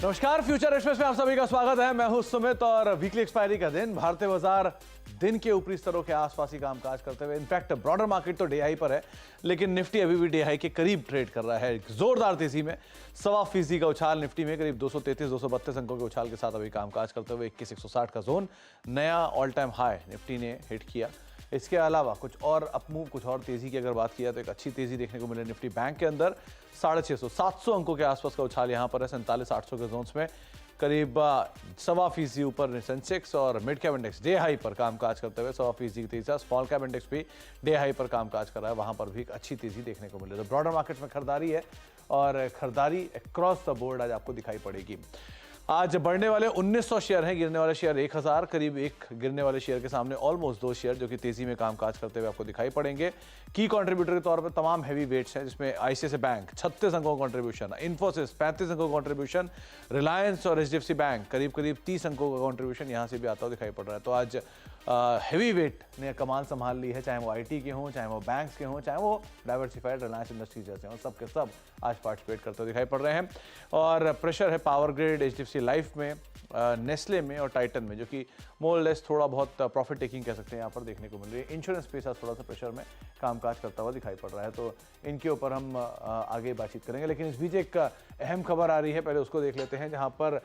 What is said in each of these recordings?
नमस्कार, future express में आप सभी का स्वागत है। मैं हूं सुमित और वीकली एक्सपायरी का दिन भारतीय बाजार दिन के ऊपरी स्तरों के आसपास ही कामकाज करते हुए, इनफैक्ट ब्रॉडर मार्केट तो डे हाई पर है, लेकिन निफ्टी अभी भी डे हाई के करीब ट्रेड कर रहा है। जोरदार तेजी में 1.25% का उछाल निफ्टी में करीब 233-232 अंकों के उछाल के साथ अभी कामकाज करते हुए 21,160 का जोन नया ऑल टाइम हाई निफ्टी ने हिट किया। इसके अलावा कुछ और अपमूव, कुछ और तेजी की अगर बात किया तो एक अच्छी तेजी देखने को मिले निफ्टी बैंक के अंदर 650-700 अंकों के आसपास का उछाल यहां पर है। 47,800 के जोन्स में करीब 1.25% ऊपर सेंसेक्स और mid cap index day high पर कामकाज करते हुए 1.25% की तेजी। स्मॉल कैप इंडेक्स भी डे हाई पर कामकाज कर रहा है, वहां पर भी एक अच्छी तेजी देखने को मिल रही है। तो ब्रॉडर मार्केट में खरीदारी है और खरीदारी अक्रॉस द बोर्ड आज आपको दिखाई पड़ेगी। आज बढ़ने वाले 1900 शेयर हैं, गिरने वाले शेयर 1000, करीब एक गिरने वाले शेयर के सामने ऑलमोस्ट 2 शेयर जो कि तेजी में कामकाज करते हुए आपको दिखाई पड़ेंगे। की कंट्रीब्यूटर के तौर पर तमाम हैवी वेट्स हैं, जिसमें आईसीआईसीआई बैंक 36 अंकों का कंट्रीब्यूशन, इन्फोसिस 35 अंकों का कंट्रीब्यूशन, रिलायंस और एचडीएफसी बैंक करीब 30 अंकों का कंट्रीब्यूशन यहां से भी आता हुआ दिखाई पड़ रहा है। तो आज हैवी वेट ने कमान संभाल ली है, चाहे वो आईटी के हों, चाहे वो बैंक्स के हों, चाहे वो डाइवर्सिफाइड रिलायंस इंडस्ट्रीज जैसे हों, सब के सब आज पार्टिसिपेट करते हुए दिखाई पड़ रहे हैं। और प्रेशर है पावर ग्रिड, एचडीएफसी लाइफ में, नेस्ले में और टाइटन में, जो कि मोर लेस थोड़ा बहुत प्रॉफिट टेकिंग कह सकते हैं यहाँ पर देखने को मिल रही है। इंश्योरेंस स्पेस थोड़ा सा प्रेशर में कामकाज करता हुआ दिखाई पड़ रहा है, तो इनके ऊपर हम आगे बातचीत करेंगे। लेकिन इस बीच एक अहम खबर आ रही है, पहले उसको देख लेते हैं, जहाँ पर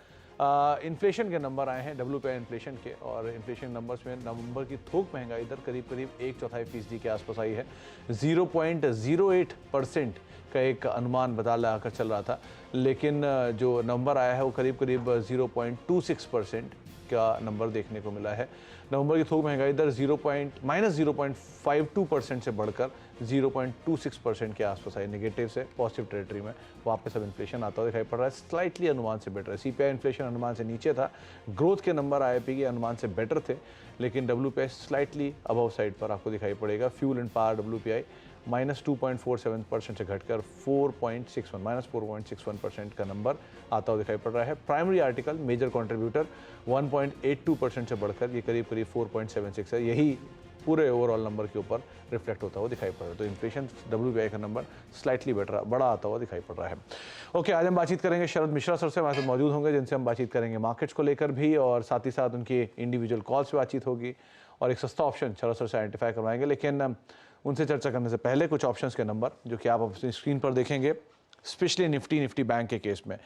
इन्फ्लेशन के नंबर आए हैं, WPI इन्फ्लेशन के, और इन्फ्लेशन नंबर्स में नवंबर की थोक महंगाई इधर करीब 1/4% के आसपास आई है। 0.08% का एक अनुमान बता लगाकर चल रहा था, लेकिन जो नंबर आया है वो करीब 0.26% का नंबर देखने को मिला है। नवंबर की थोक महंगाई दर -0.52% से बढ़कर 0.26% के आसपास आई, नेगेटिव से पॉजिटिव टेरिटरी में वापस अब इन्फ्लेशन आता हुआ दिखाई पड़ रहा है। स्लाइटली अनुमान से बेटर है। CPI इन्फ्लेशन अनुमान से नीचे था, ग्रोथ के नंबर IIP के अनुमान से बेटर थे, लेकिन WPI स्लाइटली अबव साइड पर आपको दिखाई पड़ेगा। फ्यूल एंड पावर WPI -2.47% से घटकर 4.61% का नंबर आता हुआ दिखाई पड़ रहा है। प्राइमरी आर्टिकल मेजर कंट्रीब्यूटर 1.82% से बढ़कर ये करीब 4.76 है। यही पूरे ओवरऑल नंबर के ऊपर रिफ्लेक्ट होता हुआ दिखाई पड़ रहा है। तो इन्फ्लेशन WPI का नंबर स्लाइटली बड़ा आता हुआ दिखाई पड़ रहा है। ओके, आज हम बातचीत करेंगे शरद मिश्रा सर से, हमारे साथ मौजूद होंगे, जिनसे हम बातचीत करेंगे मार्केट्स को लेकर भी, और साथ ही साथ उनकी इंडिविजुअल कॉल्स पे बातचीत होगी और एक सस्ता ऑप्शन शरद सर से आइडेंटिफाई करवाएंगे। लेकिन उनसे चर्चा करने से पहले कुछ ऑप्शंस के नंबर जो कि आप अपनी स्क्रीन पर देखेंगे, स्पेशली निफ्टी बैंक के केस में।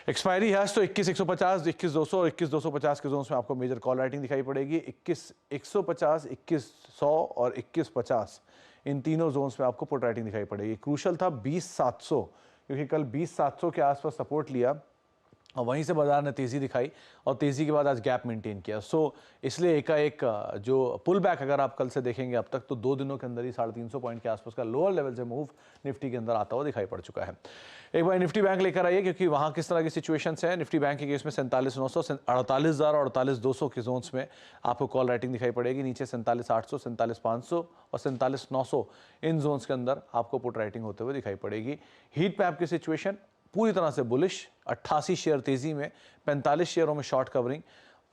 एक्सपायरी है तो 21,150, 21,200 और 21,250 के जोन्स में आपको मेजर कॉल राइटिंग दिखाई पड़ेगी। 21,150, 21,100 और 21,50 इन तीनों जोन्स में आपको पुट राइटिंग दिखाई पड़ेगी। क्रूशल था 20,700, क्योंकि कल 20,700 के आसपास सपोर्ट लिया और वहीं से बाजार ने तेज़ी दिखाई और तेज़ी के बाद आज गैप मेंटेन किया। सो इसलिए एकाएक जो पुल बैक अगर आप कल से देखेंगे अब तक, तो 2 दिनों के अंदर ही 350 पॉइंट के आसपास का लोअर लेवल से मूव निफ्टी के अंदर आता हुआ दिखाई पड़ चुका है। एक बार निफ्टी बैंक लेकर आइए, क्योंकि वहाँ किस तरह की सिचुएशन है। निफ्टी बैंक के केस में 47,900, 48,000 और 48,200 के जोन्स में आपको कॉल राइटिंग दिखाई पड़ेगी। नीचे 47,800, 47,500 और 47,900 इन जोन्स के अंदर आपको पुट राइटिंग होते हुए दिखाई पड़ेगी। हीट मैप की सिचुएशन पूरी तरह से बुलिश, 88 शेयर तेजी में, 45 शेयरों में शॉर्ट कवरिंग,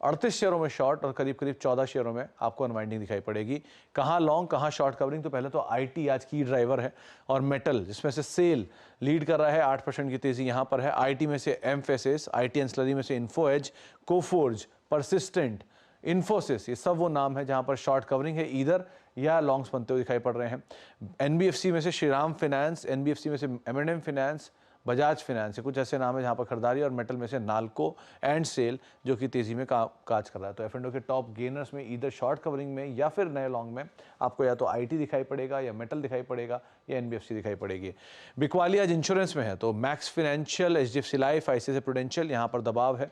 38 शेयरों में शॉर्ट और करीब 14 शेयरों में आपको अनवाइंडिंग दिखाई पड़ेगी। कहाँ लॉन्ग, कहाँ शॉर्ट कवरिंग, तो पहले तो आईटी आज की ड्राइवर है, और मेटल जिसमें से सेल लीड कर रहा है, 8% की तेजी यहाँ पर है। आईटी में से एम्फेसिस, आईटी एंसिलरी में से इन्फो एज, कोफोर्ज, परसिस्टेंट, इन्फोसिस, ये सब वो नाम है जहाँ पर शॉर्ट कवरिंग है इधर या लॉन्ग्स बनते हुए दिखाई पड़ रहे हैं। एनबीएफसी में से श्रीराम फाइनेंस, एनबीएफसी में से एम&एम फाइनेंस, बजाज फाइनेंस, कुछ ऐसे नाम है जहां पर खरीदारी, और मेटल में से नाल्को एंड सेल जो कि तेजी में काज कर रहा है। तो F&O के टॉप गेनर्स में इधर शॉर्ट कवरिंग में या फिर नए लॉन्ग में आपको या तो आईटी दिखाई पड़ेगा, या मेटल दिखाई पड़ेगा, या एनबीएफसी दिखाई पड़ेगी। बिकवाली आज इंश्योरेंस में है, तो max financial, HDFC life, ICICI prudential, यहाँ पर दबाव है।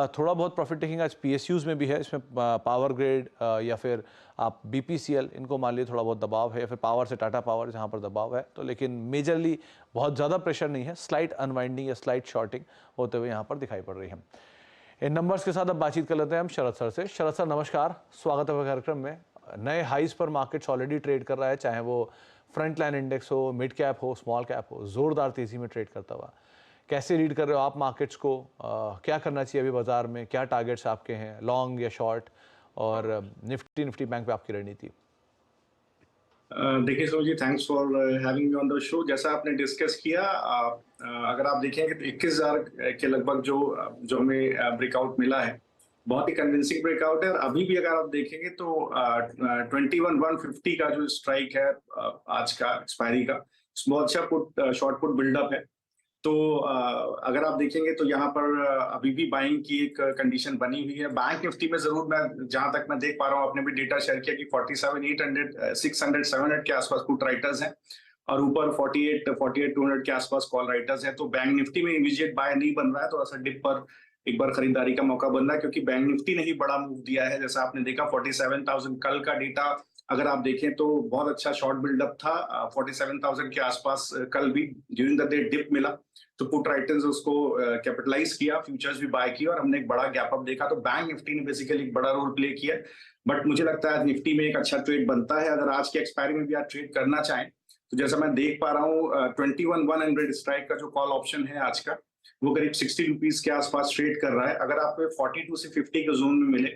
थोड़ा बहुत प्रॉफिट टेकिंग आज पीएसयूज में भी है, इसमें पावर ग्रिड या फिर आप बीपीसीएल, इनको मान लीजिए थोड़ा बहुत दबाव है, या फिर पावर से टाटा पावर जहाँ पर दबाव है। तो लेकिन मेजरली बहुत ज़्यादा प्रेशर नहीं है, स्लाइट अनवाइंडिंग या स्लाइट शॉर्टिंग होते हुए यहाँ पर दिखाई पड़ रही है। इन नंबर्स के साथ अब बातचीत कर लेते हैं हम शरद सर से। शरद सर नमस्कार, स्वागत है कार्यक्रम में। नए हाइज पर मार्केट्स ऑलरेडी ट्रेड कर रहा है, चाहे वो फ्रंट लाइन इंडेक्स हो, मिड कैप हो, स्मॉल कैप हो, जोरदार तेजी में ट्रेड करता हुआ। कैसे रीड कर रहे हो आप मार्केट्स को? क्या करना चाहिए अभी बाजार में? क्या टारगेट्स आपके हैं, लॉन्ग या शॉर्ट? और निफ्टी बैंक पे आपकी रणनीति? देखिए Sumit ji, thanks for having me on the show. जैसा आपने डिस्कस किया, अगर आप देखेंगे तो 21,000 के लगभग जो हमें ब्रेकआउट मिला है, बहुत ही कन्विंसिंग ब्रेकआउट है। और अभी भी अगर आप देखेंगे तो 21,150 का जो स्ट्राइक है आज का एक्सपायरी का, बहुत अच्छा शॉर्ट पुट बिल्डअप है। तो अगर आप देखेंगे तो यहाँ पर अभी भी बाइंग की एक कंडीशन बनी हुई है। बैंक निफ्टी में जरूर, मैं जहां तक मैं देख पा रहा हूँ, आपने भी डेटा शेयर किया कि 47,800 600 700 के आसपास पुट राइटर्स हैं और ऊपर 48,200 के आसपास कॉल राइटर्स हैं। तो बैंक निफ्टी में इमीडिएट बाय नहीं बन रहा है, थोड़ा सा डिप पर एक बार खरीदारी का मौका बन रहा है, क्योंकि बैंक निफ्टी ने ही बड़ा मूव दिया है। जैसा आपने देखा 47,000 कल का डेटा अगर आप देखें तो बहुत अच्छा शॉर्ट बिल्डअप था। 47,000 के आसपास कल भी ड्यूरिंग द डे डिप मिला, तो पुट राइटर्स उसको कैपिटलाइज किया, फ्यूचर्स भी बाय किया और हमने एक बड़ा गैप अप देखा। तो बैंक निफ्टी ने बेसिकली एक बड़ा रोल प्ले किया। बट मुझे लगता है निफ्टी में एक अच्छा ट्रेड बनता है। अगर आज के एक्सपायरी में भी आप ट्रेड करना चाहें तो जैसा मैं देख पा रहा हूँ 21,100 स्ट्राइक का जो कॉल ऑप्शन है आज का, वो करीब 60 रुपीज के आसपास ट्रेड कर रहा है। अगर आपको 42 से 50 के जोन में मिले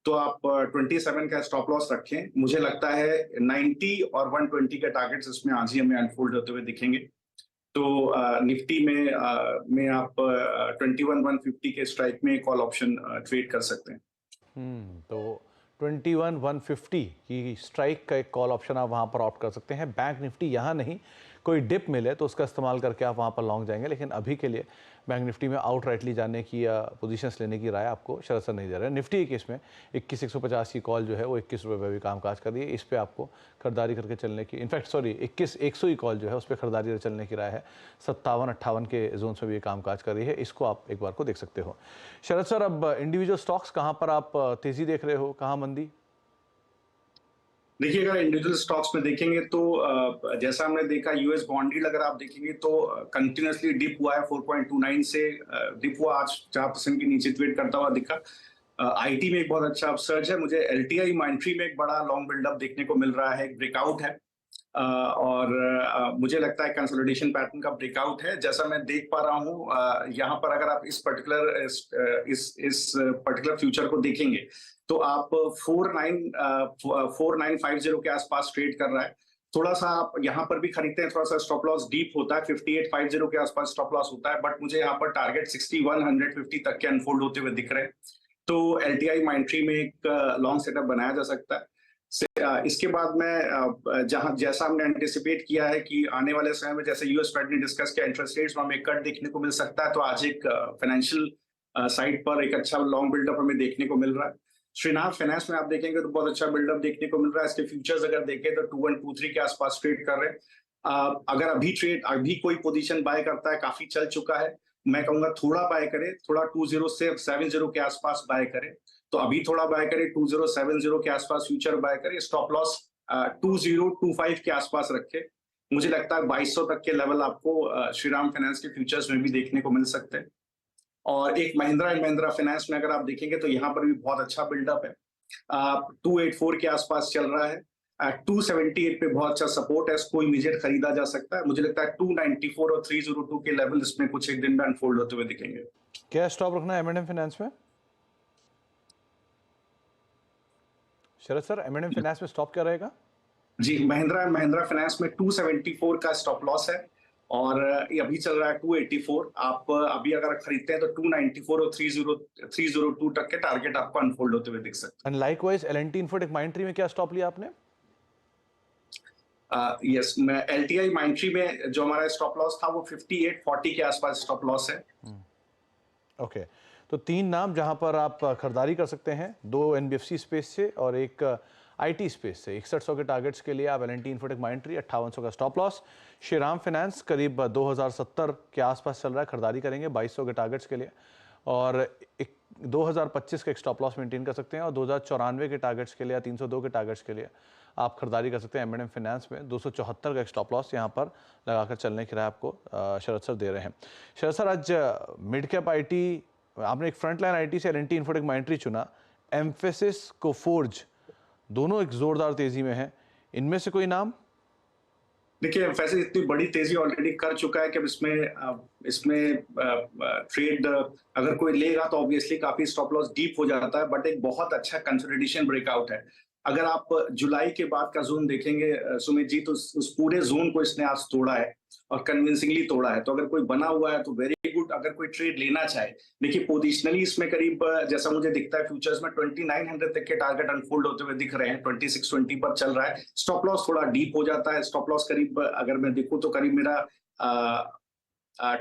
तो आप 27 का स्टॉप लॉस रखें। मुझे लगता है 90 और 120 के टारगेट्स इसमें आज ही हमें अनफोल्ड होते हुए दिखेंगे। तो निफ्टी में आप 21,150 के स्ट्राइक में कॉल ऑप्शन ट्रेड कर सकते हैं। तो 21,150 की स्ट्राइक का एक कॉल ऑप्शन आप वहाँ पर ऑप्ट कर सकते हैं। बैंक निफ्टी यहाँ नहीं, कोई डिप मिले तो उसका इस्तेमाल करके आप वहाँ पर लॉन्ग जाएंगे, लेकिन अभी के लिए बैंक निफ्टी में आउट राइटली जाने की या पोजीशंस लेने की राय आपको शरद सर नहीं दे रहे हैं। निफ्टी के केस में 21,150 की कॉल जो है वो 21 रुपये पर भी कामकाज कर रही है। इस पर आपको खरीदारी करके चलने की, इनफैक्ट सॉरी 21,100 की कॉल जो है उस पर खरीदारी चलने की राय है। 57-58 के जोन में भी ये कामकाज कर रही है। इसको आप एक बार को देख सकते हो। शरद सर, अब इंडिविजुअल स्टॉक्स कहाँ पर आप तेजी देख रहे हो, कहाँ मंदी? देखिए, अगर इंडिविजुअल स्टॉक्स में देखेंगे तो जैसा हमने देखा यूएस बॉन्ड यील्ड अगर आप देखेंगे तो कंटिन्यूअसली डिप हुआ है। 4.29 से डिप हुआ, आज 4% के नीचे ट्रेड करता हुआ दिखा। आईटी में एक बहुत अच्छा अपसर्ज है। मुझे एलटीआई माइंट्री में एक बड़ा लॉन्ग बिल्डअप देखने को मिल रहा है, एक ब्रेकआउट है। और मुझे लगता है कंसोलिडेशन पैटर्न का ब्रेकआउट है। जैसा मैं देख पा रहा हूँ यहाँ पर अगर आप इस पर्टिकुलर फ्यूचर को देखेंगे तो आप 4950 के आसपास ट्रेड कर रहा है। थोड़ा सा आप यहाँ पर भी खरीदते हैं, थोड़ा सा स्टॉप लॉस डीप होता है, 5850 के आसपास स्टॉप लॉस होता है। बट मुझे यहाँ पर टारगेट 6150 तक के अनफोल्ड होते हुए दिख रहे हैं। तो एलटीआई माइंट्री में एक लॉन्ग सेटअप बनाया जा सकता है। इसके बाद में जैसा हमने एंटिसिपेट किया है कि आने वाले समय में जैसे यूएस फेड ने डिस्कस किया इंटरेस्ट रेट्स में हमें एक कट देखने को मिल सकता है, तो आज एक फाइनेंशियल साइड पर एक अच्छा लॉन्ग बिल्डअप हमें देखने को मिल रहा है। श्रीनाथ फाइनेंस में आप देखेंगे तो बहुत अच्छा बिल्डअप देखने को मिल रहा है। इसके फ्यूचर्स अगर देखें तो 2123 के आसपास ट्रेड कर रहे हैं। अगर अभी कोई पोजीशन बाय करता है, काफी चल चुका है, मैं कहूंगा थोड़ा बाय करे, थोड़ा 2070 के आसपास बाय करे। तो अभी थोड़ा बाय करे, 2070 के आसपास फ्यूचर बाय करे। स्टॉप लॉस 2025 के आसपास रखे। मुझे लगता है 2200 तक के लेवल आपको श्रीराम फाइनेंस के फ्यूचर्स में भी देखने को मिल सकते हैं। और एक महिंद्रा एंड महिंद्रा फाइनेंस में अगर आप देखेंगे तो यहाँ पर भी बहुत अच्छा बिल्डअप है। 284 के आसपास चल रहा है। 278 पे बहुत अच्छा सपोर्ट है, इसको इमीडिएट खरीदा जा सकता है। मुझे लगता है 294 और 302 के लेवल इसमें कुछ एक दिन में अनफोल्ड होते हुए दिखेंगे। क्या स्टॉप रखना है एम&एम फाइनेंस में? शरद सर, एम&एम फाइनेंस में स्टॉप क्या रहेगा? जी, महिंद्रा फाइनेंस में 274 का स्टॉप लॉस है और ये अभी चल रहा है 284। आप अभी अगर खरीदते हैं तो 294 और 302 तक के टारगेट आपको अनफोल्ड होते हुए दिख सकते हैं। लाइकवाइज एल&टी इन्फोटेक माइंट्री में क्या स्टॉप लिया आपने? यस, मैं एलटीआई माइंट्री में जो हमारा स्टॉप लॉस था वो 5840 के आसपास स्टॉप लॉस है। ओके, तो 3 नाम जहां पर आप खरीदारी कर सकते हैं, 2 एनबीएफसी स्पेस से और एक आईटी स्पेस से। 6100 के टारगेट्स के लिए आप एल&टी इन्फोटेक माइंट्री, 5800 का स्टॉप लॉस। श्रीराम फाइनेंस करीब 2070 के आसपास चल रहा है, खरीदारी करेंगे 2200 के टारगेट्स के लिए। और 2025 का एक स्टॉप लॉस मेंटेन कर सकते हैं और 2094 के टारगेट्स के लिए या 302 के टारगेट्स के लिए आप खरीदारी कर सकते हैं एम&एम फाइनेंस में। 274 का एक स्टॉप लॉस यहाँ पर लगाकर चलने की राय आपको शरद सर दे रहे हैं। शरद सर, आज मिड कैप आईटी आपने एक फ्रंटलाइन आईटी से एल&टी इन्फोटेक माइंट्री चुना, एम्फेसिस, कोफोर्ज, दोनों एक जोरदार तेजी में है। इनमें से कोई नाम? देखिए, एम्फेसिस इतनी बड़ी तेजी ऑलरेडी कर चुका है कि अब इसमें ट्रेड अगर कोई लेगा तो ऑब्वियसली काफी स्टॉप लॉस डीप हो जाता है। बट एक बहुत अच्छा कंसोलिडेशन ब्रेकआउट है। अगर आप जुलाई के बाद का जोन देखेंगे सुमित जी, तो उस पूरे जोन को इसने आज तोड़ा है और कन्विंसिंगली तोड़ा है। तो अगर कोई बना हुआ है तो वेरी गुड। अगर कोई ट्रेड लेना चाहे, देखिए पोजिशनली इसमें करीब जैसा मुझे दिखता है फ्यूचर्स में 2900 तक के टारगेट अनफोल्ड होते हुए दिख रहे हैं। 2620 पर चल रहा है। स्टॉप लॉस थोड़ा डीप हो जाता है। स्टॉप लॉस करीब अगर मैं देखूं तो करीब मेरा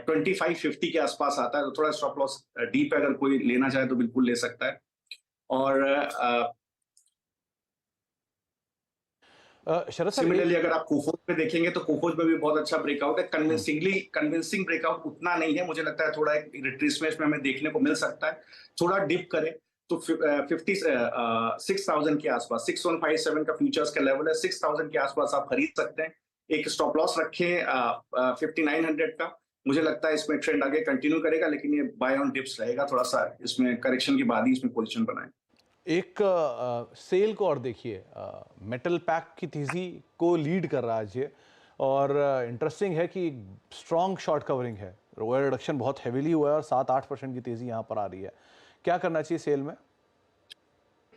2550 के आसपास आता है। तो थोड़ा स्टॉप लॉस डीप है, अगर कोई लेना चाहे तो बिल्कुल ले सकता है। और शरद सर, सिमिलरली अगर आप कोफोज पे देखेंगे तो कोफोज में भी बहुत अच्छा ब्रेकआउट है। कन्विंसिंग ब्रेकआउट उतना नहीं है, मुझे लगता है थोड़ा एक रिट्रेसमेंट में हमें देखने को मिल सकता है। थोड़ा डिप करे तो 6000 के आसपास 6157 का फ्यूचर्स का लेवल है। 6000 के आसपास आप खरीद सकते हैं। एक स्टॉप लॉस रखें 5900 का। मुझे लगता है इसमें ट्रेंड आगे कंटिन्यू करेगा, लेकिन ये बाय ऑन डिप्स रहेगा। थोड़ा सा इसमें करेक्शन के बाद ही इसमें पोजीशन बनाएं। एक सेल को और देखिए, मेटल पैक की तेजी को लीड कर रहा है आज ये, और इंटरेस्टिंग है कि स्ट्रॉन्ग शॉर्ट कवरिंग है। ओवर रिडक्शन बहुत हेवीली हुआ है और 7-8% की तेजी यहाँ पर आ रही है। क्या करना चाहिए सेल में?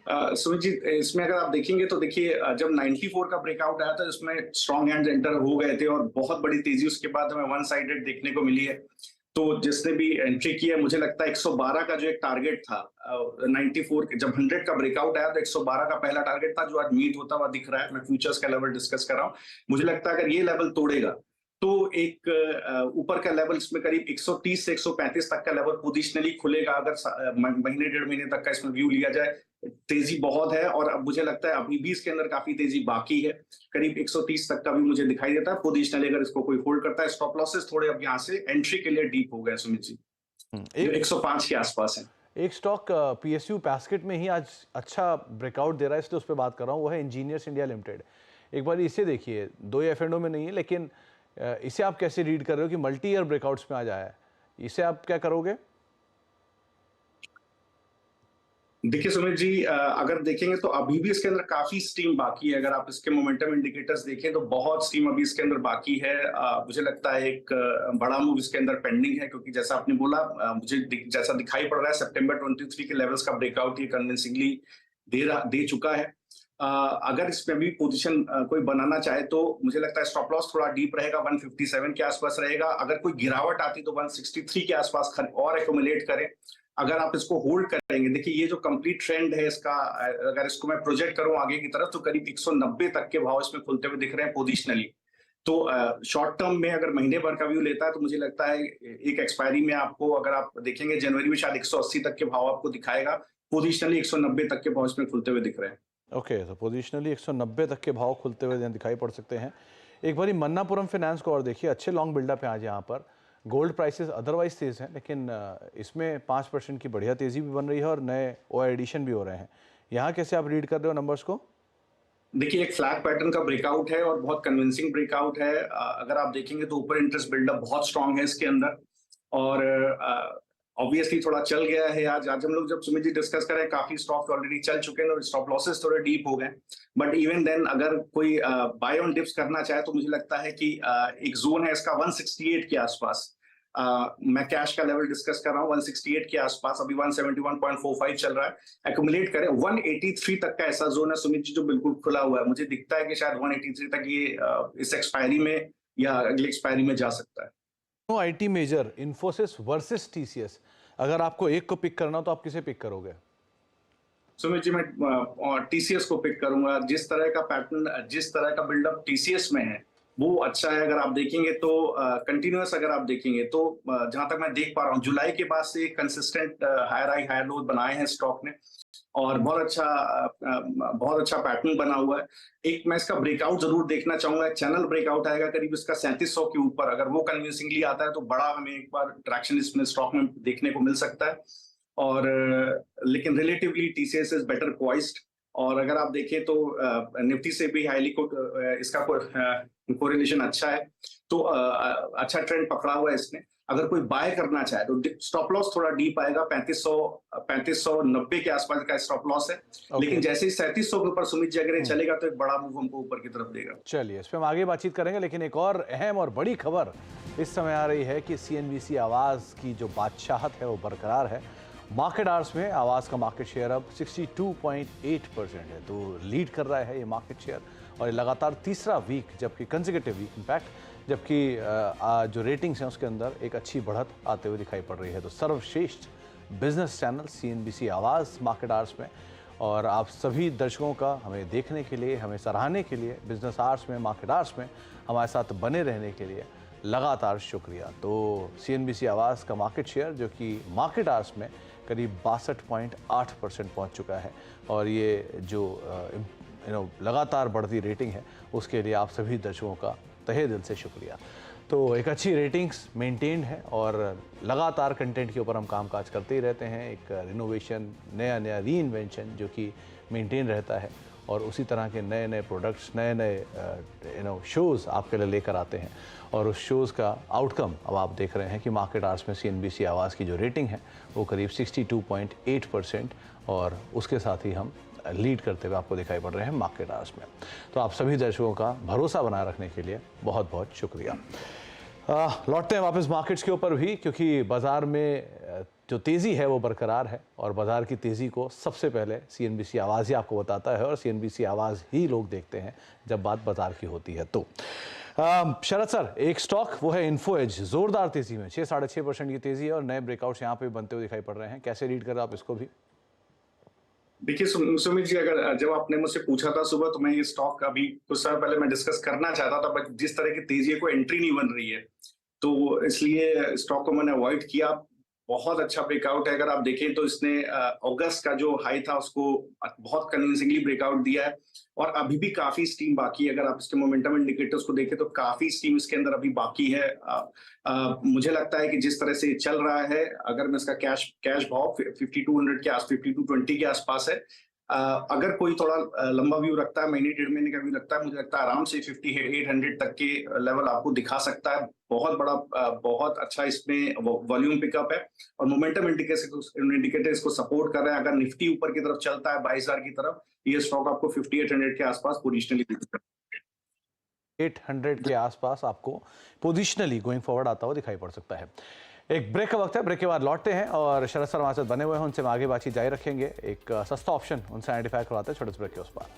सुमित जी, इसमें अगर आप देखेंगे तो देखिए जब 94 का ब्रेकआउट आया था, इसमें स्ट्रॉन्ग हैंड्स एंटर हो गए थे और बहुत बड़ी तेजी उसके बाद हमें वन साइडेड देखने को मिली है। तो जिसने भी एंट्री किया, मुझे लगता है 112 का जो एक टारगेट था 94 के, जब 100 का ब्रेकआउट आया तो 112 का पहला टारगेट था, जो आज मीट होता हुआ दिख रहा है। मैं फ्यूचर्स का लेवल डिस्कस कर रहा हूँ। मुझे लगता है अगर ये लेवल तोड़ेगा तो एक ऊपर का लेवल इसमें करीब 130 से 135 तक का लेवल पोजिशनली खुलेगा। अगर महीने डेढ़ महीने तक का इसमें व्यू लिया जाए, तेजी बहुत है और अब मुझे लगता है अभी भी इसके अंदर काफी तेजी बाकी है। करीब 130 तक का भी मुझे दिखाई देता है पोजिशनली, अगर इसको कोई होल्ड करता है। स्टॉप लॉसेस थोड़े अब यहाँ से एंट्री के लिए डीप हो गए सुमित जी, जो 105 के आसपास है। एक स्टॉक PSU बास्केट में ही आज अच्छा ब्रेकआउट दे रहा है, इसलिए उस पर बात कर रहा हूँ। वो है इंजीनियर्स इंडिया लिमिटेड। एक बार इसे देखिए, 2 F&O में नहीं है, लेकिन इसे आप कैसे रीड कर रहे हो कि मल्टी ईयर ब्रेकआउट्स में आ जाया है? इसे आप क्या करोगे? देखिए सुमित जी, अगर देखेंगे तो अभी भी इसके अंदर काफी स्टीम बाकी है। अगर आप इसके मोमेंटम इंडिकेटर्स देखें तो बहुत स्टीम अभी इसके अंदर बाकी है। मुझे लगता है एक बड़ा मूव इसके अंदर पेंडिंग है, क्योंकि जैसा आपने बोला, मुझे जैसा दिखाई पड़ रहा है सितंबर 23 के लेवल्स का ब्रेकआउट ये कन्विंसिंगली दे चुका है। अगर इसमें भी पोजीशन कोई बनाना चाहे तो मुझे लगता है स्टॉप लॉस थोड़ा डीप रहेगा, 157 के आसपास रहेगा। अगर कोई गिरावट आती तो 163 के आसपास और एक्यूमुलेट करें। अगर आप इसको होल्ड करेंगे, देखिए ये जो कंप्लीट ट्रेंड है इसका, अगर इसको मैं प्रोजेक्ट करूं आगे की तरफ, तो करीब 190 तक के भाव इसमें खुलते हुए दिख रहे हैं पोजिशनली। तो शॉर्ट टर्म में अगर महीने भर का व्यू लेता है तो मुझे लगता है एक एक्सपायरी में आपको, अगर आप देखेंगे जनवरी में शायद 180 तक के भाव आपको दिखाएगा। पोजिशनली 190 तक के भाव इसमें खुलते हुए दिख रहे हैं। ओके, तो पोजिशनली 190 तक के भाव खुलते हुए दिखाई पड़ सकते हैं। एक बारी मन्नापुरम फाइनेंस को और देखिए, अच्छे लॉन्ग बिल्डअप है आज यहाँ पर। गोल्ड प्राइसेस अदरवाइज तेज हैं, लेकिन इसमें 5% की बढ़िया तेजी भी बन रही है और नए OI एडिशन भी हो रहे हैं। यहाँ कैसे आप रीड कर रहे हो नंबर्स को? देखिए एक फ्लैग पैटर्न का ब्रेकआउट है और बहुत कन्विंसिंग ब्रेकआउट है। अगर आप देखेंगे तो ऊपर इंटरेस्ट बिल्डअप बहुत स्ट्रांग है इसके अंदर, और ऑब्वियसली थोड़ा चल गया है। आज हम लोग जब सुमित जी डिस्कस करें, काफी स्टॉक ऑलरेडी चल चुके हैं और स्टॉप लॉसेस थोड़े डीप हो गए। बट इवन देन अगर कोई बाय ऑन डिप्स करना चाहे तो मुझे लगता है कि एक जोन है इसका 168 के आसपास। मैं कैश का लेवल डिस्कस कर रहा हूँ 168 के आसपास। अभी 171.45 चल रहा है। एक्यूमुलेट करें 183 तक का ऐसा जोन है सुमित जी, जो बिल्कुल खुला हुआ है। मुझे दिखता है कि शायद 183 तक ये इस एक्सपायरी में या अगली एक्सपायरी में जा सकता है। IT major Infosys versus TCS, अगर आपको एक को पिक करना हो तो आप किसे पिक करोगे? सुमित जी, मैं TCS को पिक करूंगा। जिस तरह का पैटर्न, जिस तरह का बिल्डअप TCS में है वो अच्छा है। अगर आप देखेंगे तो कंटिन्यूअस, अगर आप देखेंगे तो जहां तक मैं देख पा रहा हूँ, जुलाई के बाद से consistent higher high higher low बनाए हैं स्टॉक ने, और बहुत अच्छा पैटर्न बना हुआ है। एक मैं इसका ब्रेकआउट जरूर देखना चाहूंगा। चैनल ब्रेकआउट आएगा करीब इसका 3700 के ऊपर। अगर वो कन्विंसिंगली आता है तो बड़ा हमें एक बार ट्रैक्शन इसमें स्टॉक में देखने को मिल सकता है। और लेकिन relatively TCS is better poised. और अगर आप देखें तो निफ्टी से भी हाईली इसका कोरिलेशन अच्छा है। तो अच्छा ट्रेंड पकड़ा हुआ है इसने। अगर कोई बाय करना चाहे तो स्टॉप लॉस थोड़ा डीप आएगा, 3590 के आसपास का स्टॉप लॉस है। लेकिन जैसे ही 3700 के ऊपर सुमित जी अगर ये चलेगा तो एक बड़ा मूव हमको ऊपर की तरफ देगा। चलिए, इस पर हम आगे बातचीत करेंगे, लेकिन एक और अहम और बड़ी खबर इस समय आ रही है कि CNBC आवाज की जो बादशाहत है वो बरकरार है। मार्केट आवर्स में आवाज़ का मार्केट शेयर अब 62.8% है, तो लीड कर रहा है ये मार्केट शेयर। और ये लगातार तीसरा वीक, जबकि कंसेक्यूटिव वीक इनफैक्ट, जबकि जो रेटिंग्स हैं उसके अंदर एक अच्छी बढ़त आते हुए दिखाई पड़ रही है। तो सर्वश्रेष्ठ बिजनेस चैनल CNBC आवाज़ मार्केट आवर्स में, और आप सभी दर्शकों का हमें देखने के लिए, हमें सराहने के लिए, बिजनेस आवर्स में, मार्केट आवर्स में हमारे साथ बने रहने के लिए लगातार शुक्रिया। तो CNBC आवाज़ का मार्केट शेयर जो कि मार्केट आवर्स में करीब 62.8% पहुंच चुका है, और ये जो लगातार बढ़ती रेटिंग है उसके लिए आप सभी दर्शकों का तहे दिल से शुक्रिया। तो एक अच्छी रेटिंग्स मेंटेन्ड है, और लगातार कंटेंट के ऊपर हम कामकाज करते ही रहते हैं। एक रिनोवेशन, नया नया रीइन्वेंशन जो कि मेंटेन रहता है, और उसी तरह के नए नए प्रोडक्ट्स, नए नए शोज़ आपके लिए लेकर आते हैं। और उस शोज़ का आउटकम अब आप देख रहे हैं कि मार्केट आवर्स में CNBC आवाज़ की जो रेटिंग है वो करीब 62.8%, और उसके साथ ही हम लीड करते हुए आपको दिखाई पड़ रहे हैं मार्केट आवर्स में। तो आप सभी दर्शकों का भरोसा बनाए रखने के लिए बहुत बहुत शुक्रिया। लौटते हैं वापस मार्केट्स के ऊपर भी, क्योंकि बाज़ार में जो तेज़ी है वो बरकरार है, और बाज़ार की तेज़ी को सबसे पहले CNBC आवाज़ ही आपको बताता है, और CNBC आवाज़ ही लोग देखते हैं जब बात बाज़ार की होती है। तो शरद सर, एक स्टॉक वो है इन्फो एज, ज़ोरदार तेज़ी में 6-6.5% की तेज़ी है, और नए ब्रेकआउट्स यहाँ पे बनते हुए दिखाई पड़ रहे हैं। कैसे रीड कर रहे हैं आप इसको भी? देखिए सुमित जी, अगर जब आपने मुझसे पूछा था सुबह, तो मैं ये स्टॉक अभी कुछ समय पहले मैं डिस्कस करना चाहता था, बट जिस तरह की तेजी है, कोई एंट्री नहीं बन रही है, तो इसलिए स्टॉक को मैंने अवॉइड किया। बहुत अच्छा ब्रेकआउट है। अगर आप देखें तो इसने अगस्त का जो हाई था उसको बहुत कन्विंसिंगली ब्रेकआउट दिया है, और अभी भी काफी स्टीम बाकी है। अगर आप इसके मोमेंटम इंडिकेटर्स को देखें तो काफी स्टीम इसके अंदर अभी बाकी है। मुझे लगता है कि जिस तरह से चल रहा है, अगर मैं इसका कैश भाव 5200 के आस 5220 के आसपास है, अगर कोई थोड़ा लंबा व्यू रखता है, महीने डेढ़ महीने का व्यू रखता है, मुझे लगता है आराम से 5800 तक के लेवल आपको दिखा सकता है। बहुत बड़ा बहुत अच्छा इसमें वॉल्यूम पिकअप है, और मोमेंटम इंडिकेटर इसको सपोर्ट कर रहे हैं। अगर निफ्टी ऊपर की तरफ चलता है 22,000 की तरफ, ये स्टॉक आपको 5800 के आसपास पोजिशनली दिखता है। 800 के आसपास आपको पोजिशनली गोइंग फॉरवर्ड आता हुआ दिखाई पड़ सकता है। एक ब्रेक का वक्त है, ब्रेक के बाद लौटते हैं, और शरद सर हमारे साथ बने हुए हैं, उनसे हम आगे बातचीत जारी रखेंगे। एक सस्ता ऑप्शन उनसे आइडेंटिफाई करवाते हैं छोटे से ब्रेक के उस पार।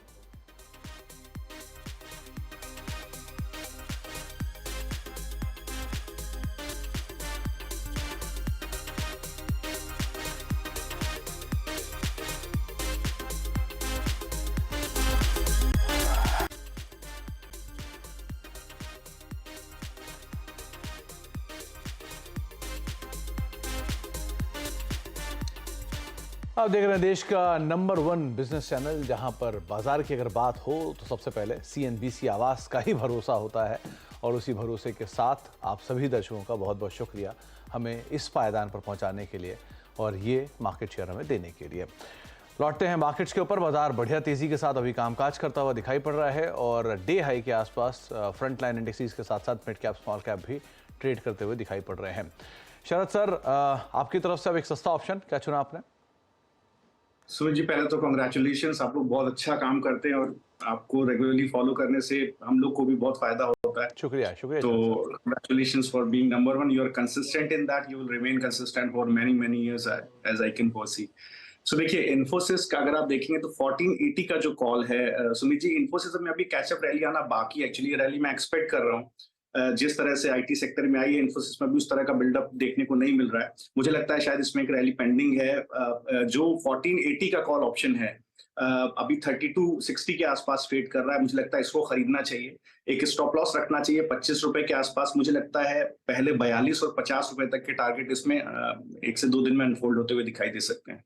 आप देख रहे हैं देश का नंबर 1 बिजनेस चैनल, जहां पर बाजार की अगर बात हो तो सबसे पहले CNBC आवाज़ का ही भरोसा होता है, और उसी भरोसे के साथ आप सभी दर्शकों का बहुत बहुत शुक्रिया हमें इस पायदान पर पहुंचाने के लिए, और ये मार्केट शेयर हमें देने के लिए। लौटते हैं मार्केट्स के ऊपर। बाजार बढ़िया तेज़ी के साथ अभी कामकाज करता हुआ दिखाई पड़ रहा है, और डे हाई के आसपास फ्रंट लाइन इंडेक्सेस के साथ साथ मिड कैप, स्मॉल कैप भी ट्रेड करते हुए दिखाई पड़ रहे हैं। शरद सर, आपकी तरफ से अब एक सस्ता ऑप्शन क्या चुना आपने? सुमित जी, पहले तो कॉन्ग्रेचुलेशंस, आप लोग बहुत अच्छा काम करते हैं, और आपको रेगुलरली फॉलो करने से हम लोग को भी बहुत फायदा होता है। शुक्रिया शुक्रिया। तो congratulations for being number 1. You are consistent in that. You will remain consistent for many years as I can foresee. So देखिए, इन्फोसिस का अगर आप देखेंगे तो 1480 का जो कॉल है, सुमित जी, इन्फोसिस में अभी कैचअप रैली आना बाकी है। एक्चुअली ये रैली मैं एक्सपेक्ट कर रहा हूँ। जिस तरह से IT सेक्टर में आई है, इन्फोसिस में भी उस तरह का बिल्डअप देखने को नहीं मिल रहा है। मुझे लगता है शायद इसमें एक रैली पेंडिंग है। जो 1480 का कॉल ऑप्शन है, अभी 3260 के आसपास ट्रेड कर रहा है। मुझे लगता है इसको खरीदना चाहिए। एक स्टॉप लॉस रखना चाहिए 25 रुपए के आसपास। मुझे लगता है पहले 42 और 50 रुपए तक के टारगेट इसमें 1 से 2 दिन में अनफोल्ड होते हुए दिखाई दे सकते हैं।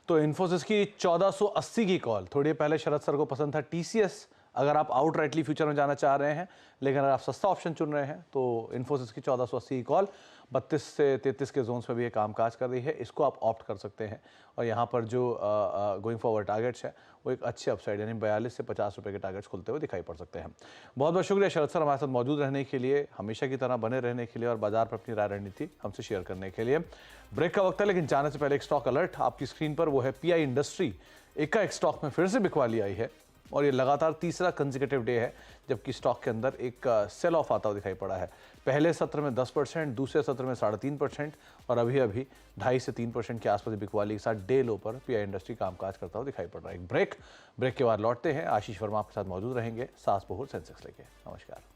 तो इन्फोसिस की 1480 की कॉल, थोड़ी पहले शरद सर को पसंद था TCS। अगर आप आउटराइटली फ्यूचर में जाना चाह रहे हैं, लेकिन अगर आप सस्ता ऑप्शन चुन रहे हैं, तो इन्फोसिस की 1480 की कॉल 32 से 33 के जोन्स में भी ये कामकाज कर रही है। इसको आप ऑप्ट कर सकते हैं, और यहाँ पर जो गोइंग फॉरवर्ड टारगेट्स है वो एक अच्छे अपसाइड, यानी 42 से 50 रुपए के टारगेट्स खुलते हुए दिखाई पड़ सकते हैं। बहुत बहुत शुक्रिया शरद सर हमारे साथ मौजूद रहने के लिए, हमेशा की तरह बने रहने के लिए, और बाजार पर अपनी राय रणनीति हमसे शेयर करने के लिए। ब्रेक का वक्त है, लेकिन जाने से पहले एक स्टॉक अलर्ट आपकी स्क्रीन पर, वो है PI इंडस्ट्री। एक स्टॉक में फिर से बिकवाली आई है। और ये लगातार तीसरा कंसेक्यूटिव डे है जबकि स्टॉक के अंदर एक सेल ऑफ आता हुआ दिखाई पड़ा है। पहले सत्र में 10%, दूसरे सत्र में 3.5% और अभी 2.5 से 3% के आसपास बिकवाली के साथ डे लो पर पीआई इंडस्ट्री कामकाज करता हुआ दिखाई पड़ रहा है। एक ब्रेक के बाद लौटते हैं। आशीष वर्मा आपके साथ मौजूद रहेंगे सास बहुर सेंसेक्स लेके। नमस्कार।